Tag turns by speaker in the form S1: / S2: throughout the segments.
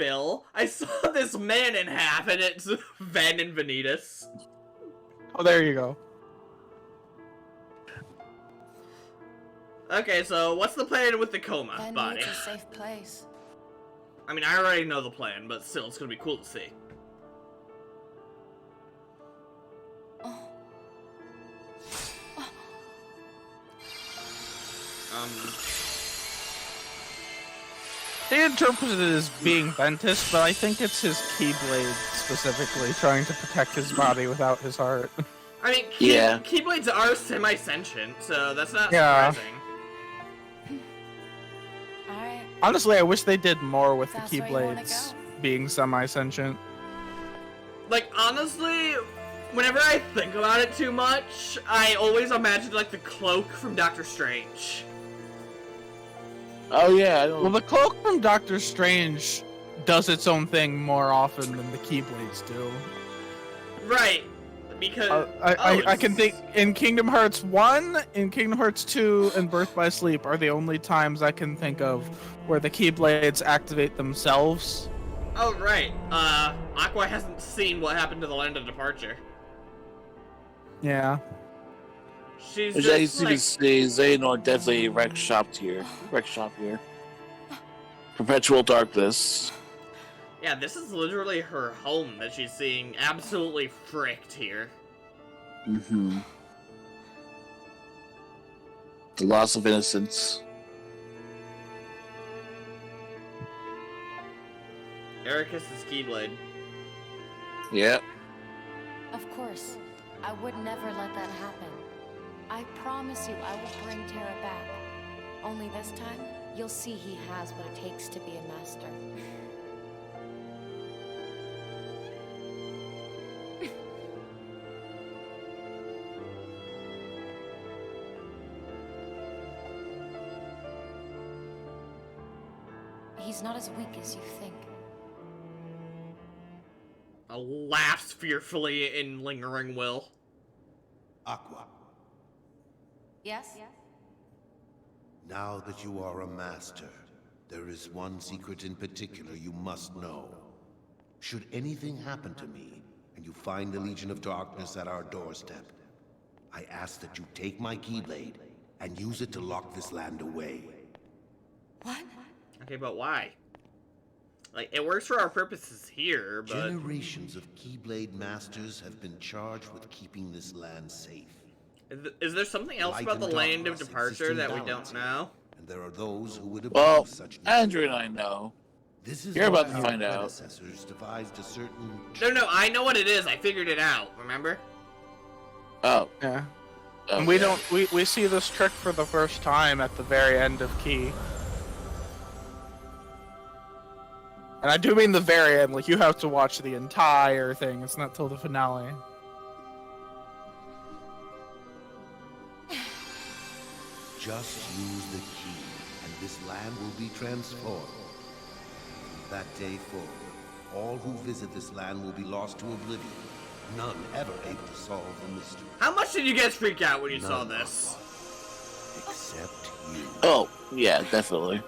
S1: Phil. I saw this man in half, and it's Ven and Vanitas.
S2: Oh, there you go.
S1: Okay, so what's the plan with the coma
S3: Ven
S1: body?
S3: needs a safe place.
S1: I mean, I already know the plan, but still, it's gonna be cool to see.
S3: Oh.
S2: They interpreted it as being Ventus, but I think it's his Keyblade specifically trying to protect his body without his heart.
S1: I mean, Keyblades are semi-sentient, so that's not surprising.
S3: Alright.
S2: Honestly, I wish they did more with
S3: That's
S2: the
S3: where you wanna
S2: Keyblades
S3: go.
S2: being semi-sentient.
S1: Like, honestly, whenever I think about it too much, I always imagine, like, the cloak from Doctor Strange.
S4: Oh yeah, I don't...
S2: Well, the cloak from Doctor Strange does its own thing more often than the Keyblades do.
S1: Right, because...
S2: I can think, in Kingdom Hearts 1, in Kingdom Hearts 2, and Birth by Sleep are the only times I can think of where the Keyblades activate themselves.
S1: Oh, right. Aqua hasn't seen what happened to the Land of Departure.
S2: Yeah.
S1: She's
S4: As
S1: just,
S4: you
S1: like...
S4: can see, Xehanort definitely wreck shop here. Perpetual darkness.
S1: Yeah, this is literally her home that she's seeing absolutely fricked here.
S4: Mm-hmm. The loss of innocence.
S1: Ericus' Keyblade.
S4: Yep.
S3: Of course. I would never let that happen. I promise you I will bring Terra back. Only this time, you'll see he has what it takes to be a master. He's not as weak as you think.
S1: Laughs fearfully in lingering will.
S5: Aqua,
S3: Yes?
S5: now that you are a master, there is one secret in particular you must know. Should anything happen to me, and you find the Legion of Darkness at our doorstep, I ask that you take my Keyblade and use it to lock this land away.
S3: What?
S1: Okay, but why? Like, it works for our purposes here, but...
S5: Generations of Keyblade masters have been charged with keeping this land safe.
S1: Is there something else
S5: Light
S1: about the
S5: and
S1: Land of
S5: darkness
S1: Departure
S5: exist in
S1: that we
S5: balance
S1: don't
S5: here,
S1: know?
S5: And there are those who would abuse
S4: Well,
S5: such
S4: Andrew and I know.
S5: This is
S4: You're about
S5: why
S4: to
S5: our
S4: find out.
S5: predecessors devised a certain...
S1: No, I know what it is. I figured it out, remember?
S4: Oh.
S2: Yeah.
S4: Oh,
S2: And we
S4: yeah.
S2: we see this trick for the first time at the very end of Key. And I do mean the very end, like you have to watch the entire thing, it's not till the finale.
S5: Just use the key, and this land will be transformed. From that day forward, all who visit this land will be lost to oblivion. None ever able to solve the mystery.
S1: How much did you guys freak out when you saw
S5: None.
S1: this?
S5: Except you.
S4: Oh, yeah, definitely.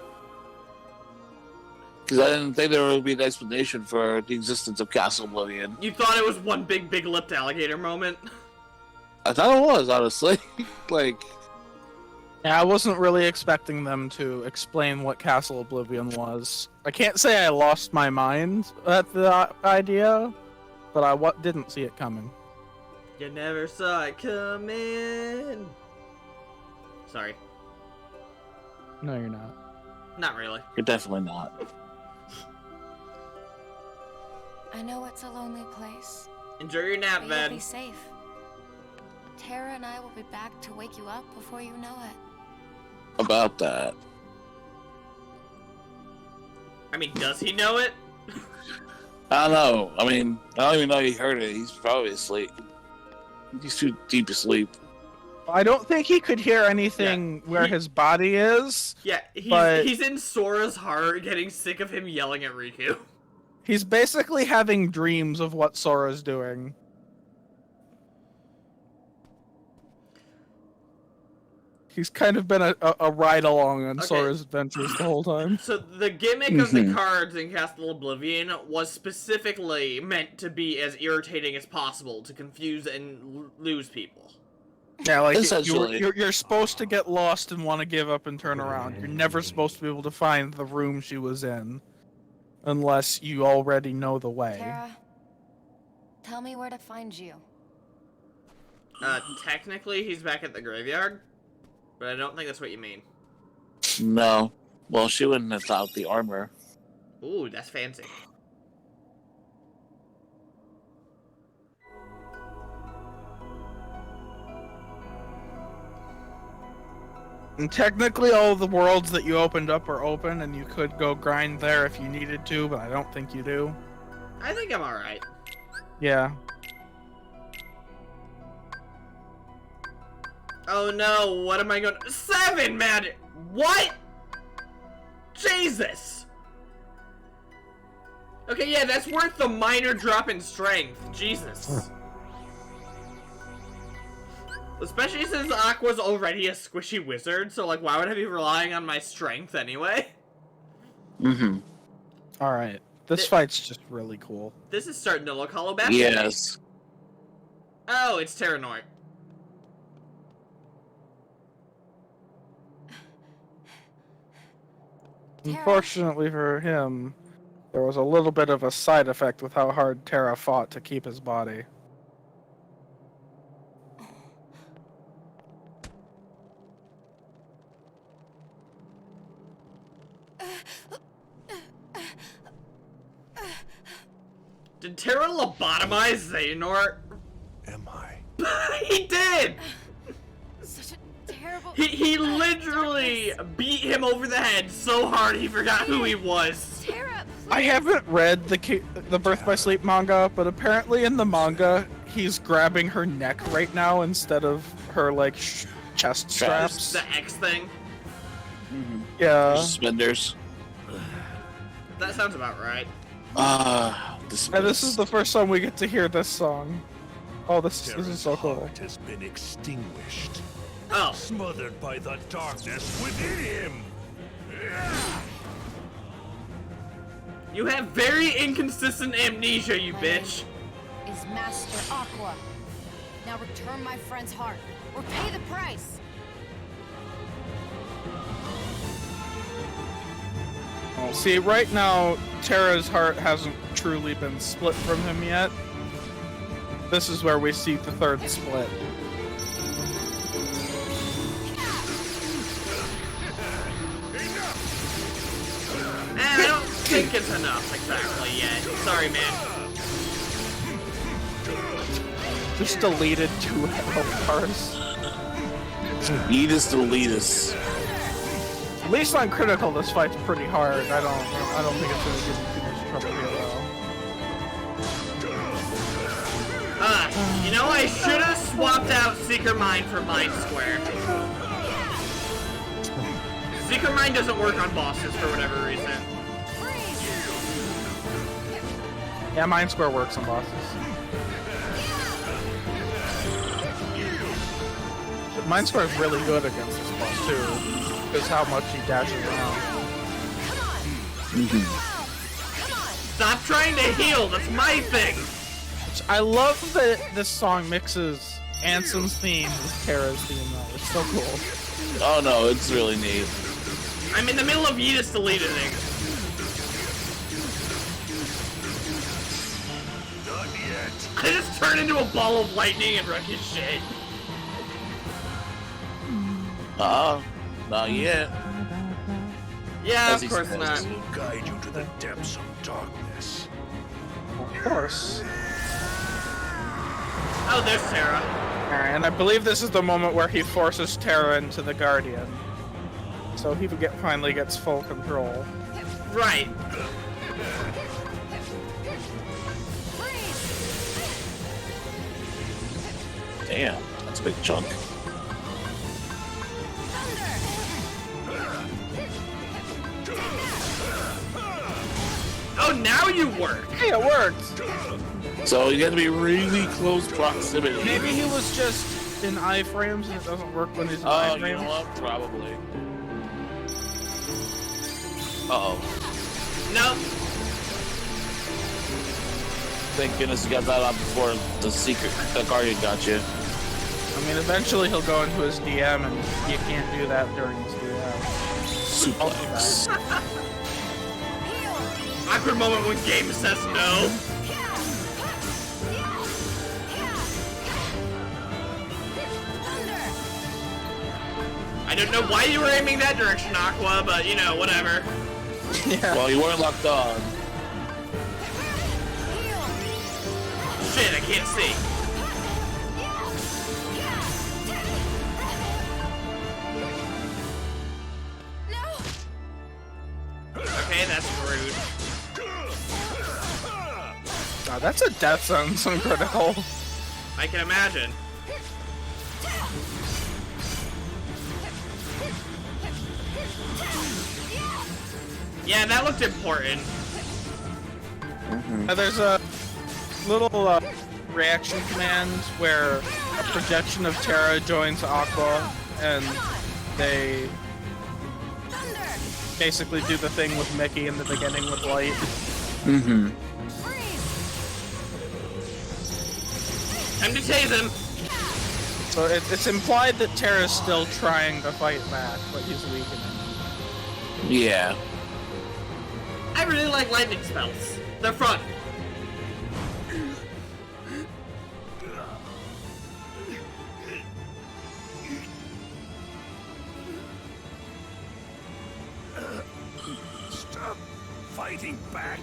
S4: Because I didn't think there would be an explanation for the existence of Castle Oblivion.
S1: You thought it was one big lipped alligator moment?
S4: I thought it was, honestly. Like,
S2: Yeah, I wasn't really expecting them to explain what Castle Oblivion was. I can't say I lost my mind at the idea, but I didn't see it coming.
S1: You never saw it coming. Sorry.
S2: No, you're not.
S1: Not really.
S4: you're definitely not.
S3: I know it's a lonely place,
S1: Enjoy your nap,
S3: but you'll
S1: Ven.
S3: be safe. Tara and I will be back to wake you up before you know it.
S4: About that.
S1: I mean, does he know it?
S4: I don't know. I mean, I don't even know he heard it. He's probably asleep. He's too deep asleep.
S2: I don't think he could hear anything where his body is.
S1: Yeah,
S2: But-
S1: he's in Sora's heart, getting sick of him yelling at Riku.
S2: He's basically having dreams of what Sora's doing. He's kind of been a ride along on
S1: Okay.
S2: Sora's adventures the whole time.
S1: So the gimmick of the cards in Castle Oblivion was specifically meant to be as irritating as possible to confuse and lose people.
S2: Yeah, like
S4: Essentially.
S2: you're supposed to get lost and want to give up and turn around. You're never supposed to be able to find the room she was in, unless you already know the way.
S3: Terra, tell me where to find you.
S1: Technically, he's back at the graveyard, but I don't think that's what you mean.
S4: No. Well, she wouldn't have thought the armor.
S1: Ooh, that's fancy.
S2: And technically, all the worlds that you opened up are open, and you could go grind there if you needed to, but I don't think you do.
S1: I think I'm alright.
S2: Yeah.
S1: Oh no, what am I going to... 7, man! What? Jesus! Okay, yeah, that's worth the minor drop in strength. Jesus. Especially since Aqua's already a squishy wizard, so like, why would I be relying on my strength anyway?
S4: Mm-hmm.
S2: Alright. This fight's just really cool.
S1: This is starting to look hollow back.
S4: Yes.
S1: Oh, it's Terranort.
S2: Unfortunately for him, there was a little bit of a side effect with how hard Terra fought to keep his body.
S1: Did Terra lobotomize Xehanort?
S5: Am I?
S1: He did!
S3: Such a terrible...
S1: He literally beat him over the head so hard he forgot who he was.
S3: Terra,
S2: I haven't read the Birth by Sleep manga, but apparently in the manga, he's grabbing her neck right now instead of her, like, chest straps.
S1: The X thing.
S4: Mm-hmm.
S2: Yeah.
S4: Suspenders.
S1: That sounds about right.
S2: And this is the first time we get to hear this song. Oh, this is so cool.
S6: Heart has been extinguished,
S1: Oh.
S6: smothered by the darkness within him.
S1: You have very inconsistent amnesia, you bitch.
S3: is Master Aqua. Now return my friend's heart, or pay the price.
S2: Oh, see, right now, Terra's heart hasn't truly been split from him yet. This is where we see the third split.
S1: I don't think it's enough exactly yet. Sorry, man.
S2: Just deleted 2 health bars.
S4: Edis to Letus.
S2: At least on critical, this fight's pretty hard. I don't think it's gonna give me too much trouble here, though.
S1: You know, I should have swapped out Seeker Mind for Mind Square. Seeker Mind doesn't work on bosses for whatever reason.
S2: Yeah, Mind Square works on bosses. Mind Square is really good against this boss too, because how much he dashes around.
S1: Stop trying to heal, that's my thing!
S2: I love that this song mixes Ansem's theme with Terra's theme though. It's so cool.
S4: Oh no, it's really neat.
S1: I'm in the middle of Yeetus deleting.
S6: Not yet.
S1: I just turned into a ball of lightning and wreck his shit.
S4: Not yet.
S1: Yeah,
S4: As
S1: of
S4: he
S1: course
S4: says.
S1: not.
S6: Will guide you to the depths of darkness.
S2: Of course.
S1: Oh, there's Terra.
S2: Alright, and I believe this is the moment where he forces Terra into the Guardian. So he finally gets full control.
S1: Right.
S4: Damn, that's a big chunk.
S1: Oh, now you work.
S2: Hey, it worked!
S4: So you have to be really close proximity.
S2: Maybe he was just in iframes and it doesn't work when he's in
S4: Oh, you
S2: iframes?
S4: know what? Probably. Uh-oh.
S1: No.
S4: Thank goodness you got that out before the Guardian got you.
S2: I mean, eventually he'll go into his DM and you can't do that during his DM.
S4: Suplex.
S1: Awkward moment when game says no. I don't know why you were aiming that direction, Aqua, but you know, whatever.
S2: Yeah.
S4: Well, you weren't locked on.
S1: Shit, I can't see. Okay, that's rude.
S2: God, that's a death sentence on critical.
S1: I can imagine. Yeah, that looked important.
S2: There's a little reaction command where a projection of Terra joins Aqua and they basically do the thing with Mickey in the beginning with light.
S4: Mm-hmm.
S1: Time to tase him.
S2: So it's implied that Terra's still trying to fight back, but he's weakening.
S4: Yeah.
S1: I really like lightning spells. They're fun.
S6: Stop fighting back.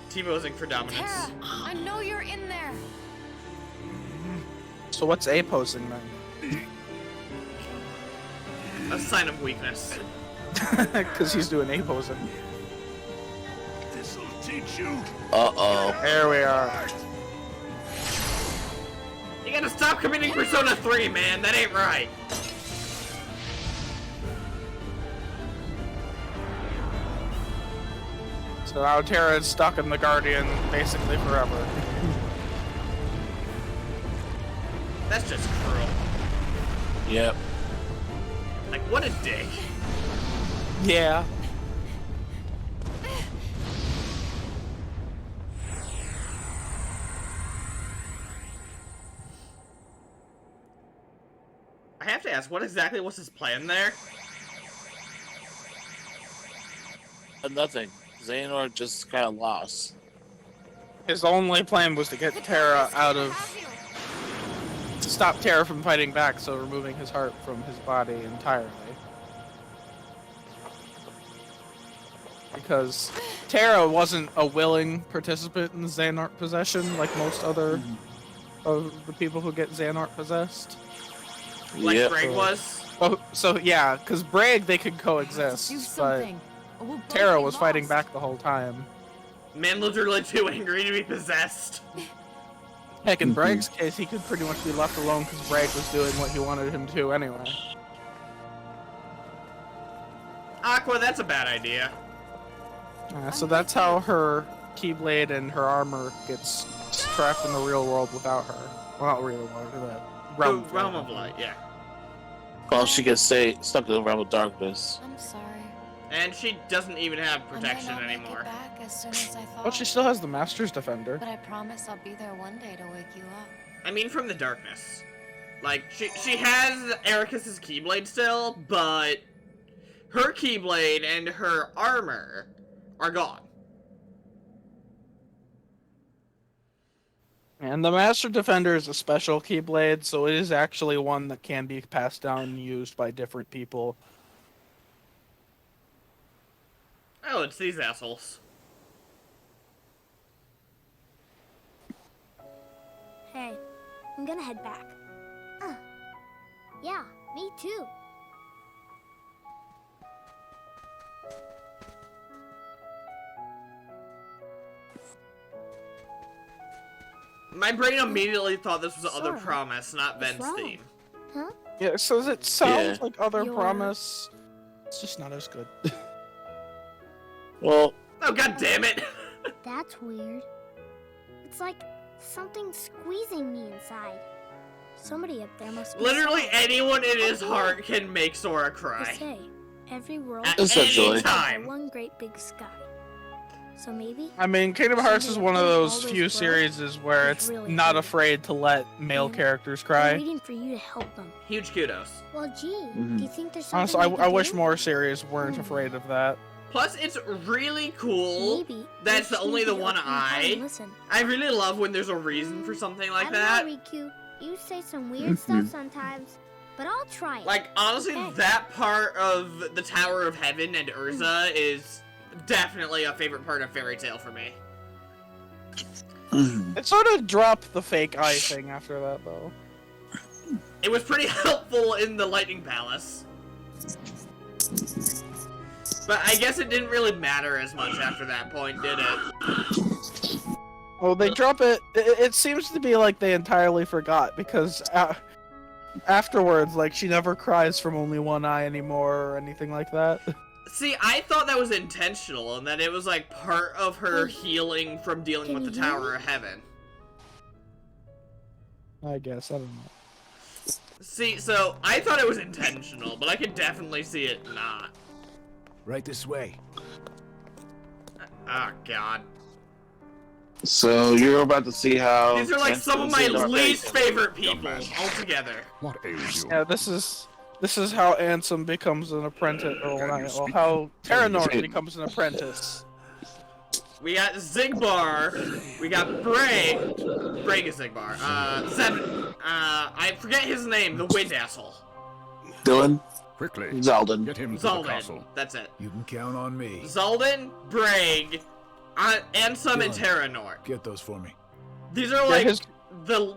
S1: T-posing for dominance.
S3: Tara, I know you're in there.
S2: So what's A posing then?
S1: A sign of weakness.
S2: Because he's doing A posing.
S6: This'll teach you.
S4: Uh-oh.
S2: There we are.
S1: You gotta stop committing Persona 3, man. That ain't right.
S2: So now Terra is stuck in the Guardian basically forever.
S1: That's just cruel.
S4: Yep.
S1: Like, what a dick.
S2: Yeah.
S1: I have to ask, what exactly was his plan there?
S4: Nothing. Xehanort just kind of lost.
S2: His only plan was to get Terra out of... to stop Terra from fighting back, so removing his heart from his body entirely. Because Terra wasn't a willing participant in Xehanort possession like most other of the people who get Xehanort possessed.
S1: Like
S4: Yep.
S1: Greg was?
S2: Oh, so yeah, because Bragg they could
S3: Do
S2: coexist, but
S3: something. or we'll both
S2: Terra
S3: be
S2: was fighting
S3: lost.
S2: back the whole time.
S1: Man literally too angry to be possessed.
S2: Heck, in Bragg's case, he could pretty much be left alone because Bragg was doing what he wanted him to anyway.
S1: Aqua, that's a bad idea.
S2: So that's how her Keyblade and her armor gets trapped in the real world without her. Well, not real world, the realm.
S1: The Realm of Light, yeah.
S4: Well, she gets stuck in the realm of darkness.
S3: I'm sorry.
S1: And she doesn't even have
S3: I may
S1: protection
S3: not make it
S1: anymore.
S3: back as soon as I thought.
S2: But she still has the Master's Defender.
S3: But I promise I'll be there one day to wake you up.
S1: I mean, from the darkness. Like, she has Ericus's Keyblade still, but her Keyblade and her armor are gone.
S2: And the Master Defender is a special Keyblade, so it is actually one that can be passed down and used by different people.
S1: Oh, it's these assholes.
S7: Hey, I'm gonna head back. Yeah, me too.
S1: My brain immediately thought this was Other
S7: Sorry.
S1: Promise, not
S7: What's
S1: Ben's
S7: wrong?
S1: theme.
S7: Huh?
S2: Yeah, so it sounds
S4: Yeah.
S2: like Other
S7: You're-
S2: Promise. It's just not as good.
S4: Well,
S1: Oh, god damn it!
S7: That's weird. It's like something squeezing me inside. Somebody up there must be
S1: Literally
S7: sad.
S1: anyone in his heart can make Sora
S7: They
S1: cry.
S7: say every world
S1: At
S4: Essentially.
S1: any
S7: has
S1: time.
S7: one great big sky. So maybe
S2: I mean, Kingdom Hearts is one of those few
S7: Always
S2: series where
S7: is
S2: it's
S7: really
S2: not
S7: good.
S2: afraid to let male
S7: And
S2: characters
S7: they're
S2: cry.
S7: waiting for you to help them.
S1: Huge kudos.
S7: Well, gee,
S4: Mhm.
S7: do you think there's something
S2: Honestly,
S7: we
S2: I
S7: could
S2: wish
S7: do?
S2: more series weren't afraid of that.
S1: Plus, it's really cool.
S7: Maybe
S1: That's
S7: we just
S1: only
S7: need
S1: the
S7: to
S1: one
S7: open your heart and
S1: eye.
S7: listen.
S1: I really love when there's a reason for something like
S7: I
S1: that.
S7: don't know, Riku. You say some weird stuff sometimes, but I'll try it.
S1: Like, honestly,
S7: Okay.
S1: that part of the Tower of Heaven and Urza is definitely a favorite part of Fairy Tail for me.
S2: It sort of dropped the fake eye thing after that, though.
S1: It was pretty helpful in the Lightning Palace. But I guess it didn't really matter as much after that point, did it?
S2: Well, they drop it. It seems to be like they entirely forgot because afterwards, like, she never cries from only one eye anymore or anything like that.
S1: See, I thought that was intentional and that it was like part of her healing from dealing
S7: Can
S1: with the
S7: you hear
S1: Tower
S7: me?
S1: of Heaven.
S2: I guess, I don't know.
S1: See, so I thought it was intentional, but I could definitely see it not.
S6: Right this way.
S1: Oh, God.
S4: So you're about to see how
S1: These are like some of my
S4: tensions are
S1: least
S4: facing.
S1: favorite people altogether.
S6: What ails you?
S2: Yeah, this is how Ansem becomes an apprentice, or
S6: Can you
S2: well,
S6: speak?
S2: how Terranort
S4: Hey.
S2: becomes an apprentice.
S1: We got Zigbar, we got Bray. Bray is Zigbar. Seven. I forget his name, the wind asshole.
S4: Dylan,
S6: Quickly.
S4: Zaldin.
S6: Get him to the
S1: Zaldin.
S6: castle.
S1: That's it.
S6: You can count on me.
S1: Zaldin, Bragg, Ansem, and
S6: Dylan.
S1: Terranort.
S6: Get those for me.
S1: These are like
S2: his-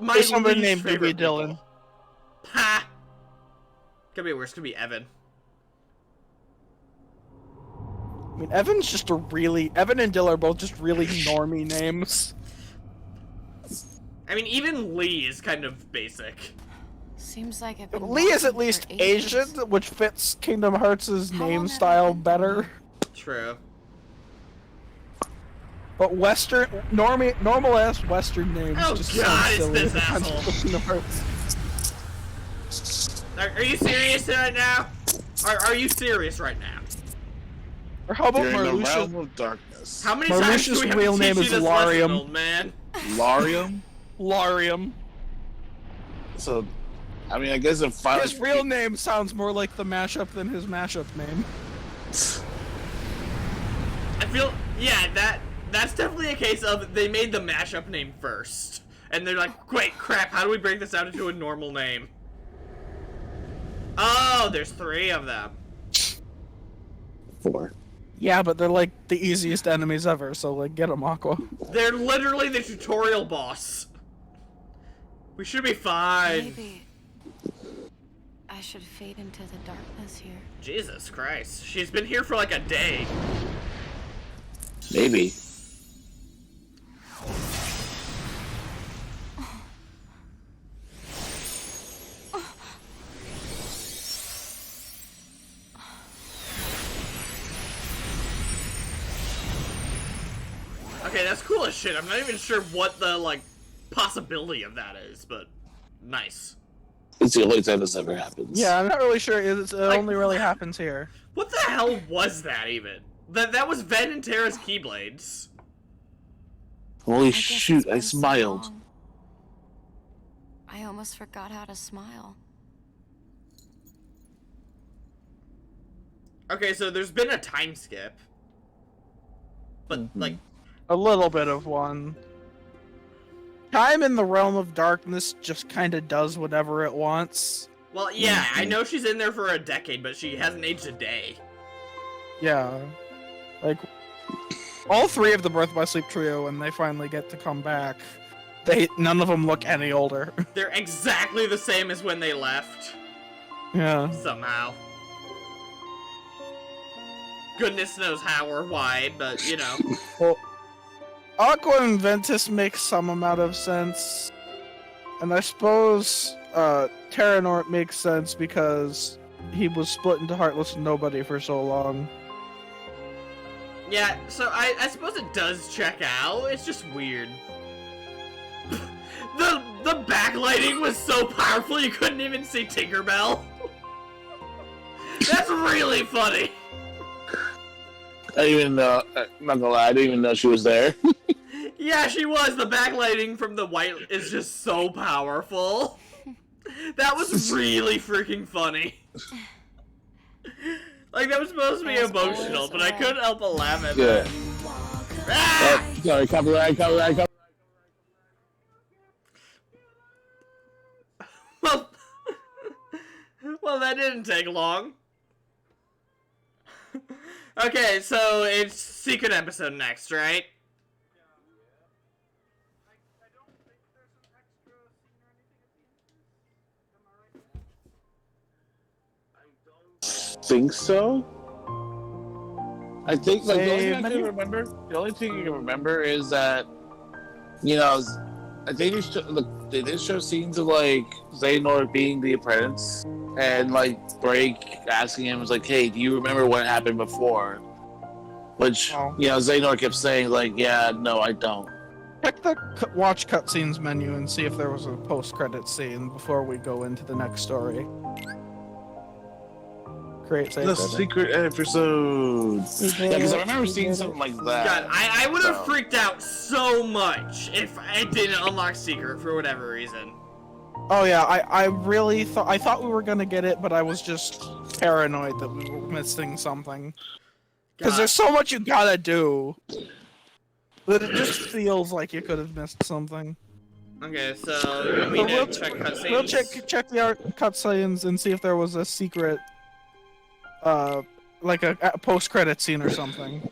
S1: my
S2: there's somebody
S1: least
S2: named
S1: favorite
S2: Doobie Dylan.
S1: people. Ha! Could be worse. Could be Evan.
S2: I mean, Evan and Dylan are both just really normie names.
S1: I mean, even Lee is kind of basic.
S3: Seems like I've been
S2: Lee is at
S3: watching
S2: least
S3: for ages.
S2: Asian, which fits Kingdom Hearts'
S3: How long
S2: name
S3: have
S2: style
S3: I been
S2: better.
S1: True.
S2: But normal ass Western names
S1: Oh
S2: just
S1: God,
S2: sound
S1: it's
S2: silly
S1: this
S2: in the context
S1: asshole.
S2: of Kingdom Hearts.
S1: Are you serious right now? Are you serious right now?
S2: Or how about
S4: You're in the
S2: Marluxia?
S4: realm of darkness.
S1: How many times do
S2: Marluxia's
S1: we have
S2: real
S1: to
S2: name
S1: teach
S2: is
S1: you this lesson,
S2: Larium.
S1: old man?
S4: Larium.
S2: Larium.
S4: So, I mean, I guess if Final
S2: His real name sounds more like the mashup than his mashup name.
S1: I feel, yeah, that's definitely a case of they made the mashup name first. And they're like, wait, crap, how do we break this out into a normal name? Oh, there's 3 of them.
S4: 4.
S2: Yeah, but they're like the easiest enemies ever, so like get them, Aqua.
S1: They're literally the tutorial boss. We should be fine.
S3: Maybe I should fade into the darkness here.
S1: Jesus Christ. She's been here for like a day.
S4: Maybe.
S1: Okay, that's cool as shit. I'm not even sure what the, like, possibility of that is, but nice.
S4: It's the only time this ever happens.
S2: Yeah, I'm not really sure. It
S1: Like-
S2: only really happens here.
S1: What the hell was that even? That was Ven and Terra's Keyblades.
S4: Holy
S3: I guess
S4: shoot,
S3: it's
S4: I
S3: been so
S4: smiled.
S3: long. I almost forgot how to smile.
S1: Okay, so there's been a time skip. But, like,
S2: A little bit of one. Time in the Realm of Darkness just kind of does whatever it wants.
S1: well, yeah, I know she's in there for a decade, but she hasn't aged a day.
S2: Yeah. Like, all 3 of the Birth by Sleep trio, when they finally get to come back, none of them look any older.
S1: They're exactly the same as when they left.
S2: Yeah.
S1: Somehow. Goodness knows how or why, but, you know.
S2: Well, Aqua and Ventus make some amount of sense. And I suppose Terranort makes sense because he was split into Heartless and Nobody for so long.
S1: Yeah, so I suppose it does check out. It's just weird. The backlighting was so powerful you couldn't even see Tinkerbell. That's really funny.
S4: I didn't even know. I'm not gonna lie, I didn't even know she was there.
S1: Yeah, she was. The backlighting from the white is just so powerful. That was really freaking funny. Like, that was supposed to be
S3: As
S1: emotional,
S3: always,
S1: but I
S3: away.
S1: couldn't help but laugh at
S4: Yeah.
S1: that. Ah!
S4: Oh, sorry, copyright.
S1: Well, well, that didn't take long. Okay, so it's secret episode next, right?
S4: Think so? I think like the only thing I
S2: Save
S4: can remember. The only thing you can remember is that, you know, I think they did show scenes of like Xehanort being the apprentice, and like Break asking him was like, "Hey, do you remember what happened before?" Which
S2: Oh.
S4: you know Xehanort kept saying like, "Yeah, no, I don't."
S2: Check the watch cutscenes menu and see if there was a post-credit scene before we go into the next story. Create save.
S4: The
S2: edit.
S4: secret episode. Yeah, because I remember seeing something like that.
S1: God, I would have
S4: So-
S1: freaked out so much if I didn't unlock secret for whatever reason.
S2: Oh yeah, I really thought we were gonna get it, but I was just paranoid that we were missing something. Because
S1: God.
S2: there's so much you gotta do that it just feels like you could have missed something.
S1: Okay, so you mean
S2: we'll,
S1: to check cutscenes?
S2: we'll check the art cutscenes and see if there was a secret, like a post-credit scene or something.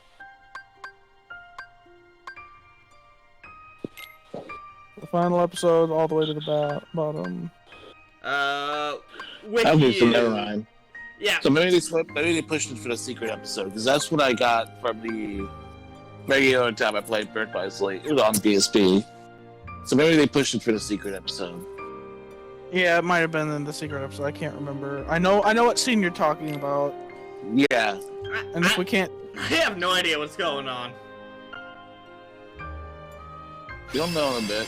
S2: The final episode, all the way to the bottom.
S1: With
S4: Okay,
S1: you.
S4: so never mind.
S1: Yeah.
S4: So maybe they pushed it for the secret episode because that's what I got from the regular time I played Birth by Sleep. It was on PSP. So maybe they pushed it for the secret episode.
S2: Yeah, it might have been in the secret episode. I can't remember. I know what scene you're talking about.
S4: Yeah.
S2: And if we can't,
S1: I have no idea what's going on.
S4: You'll know in a bit.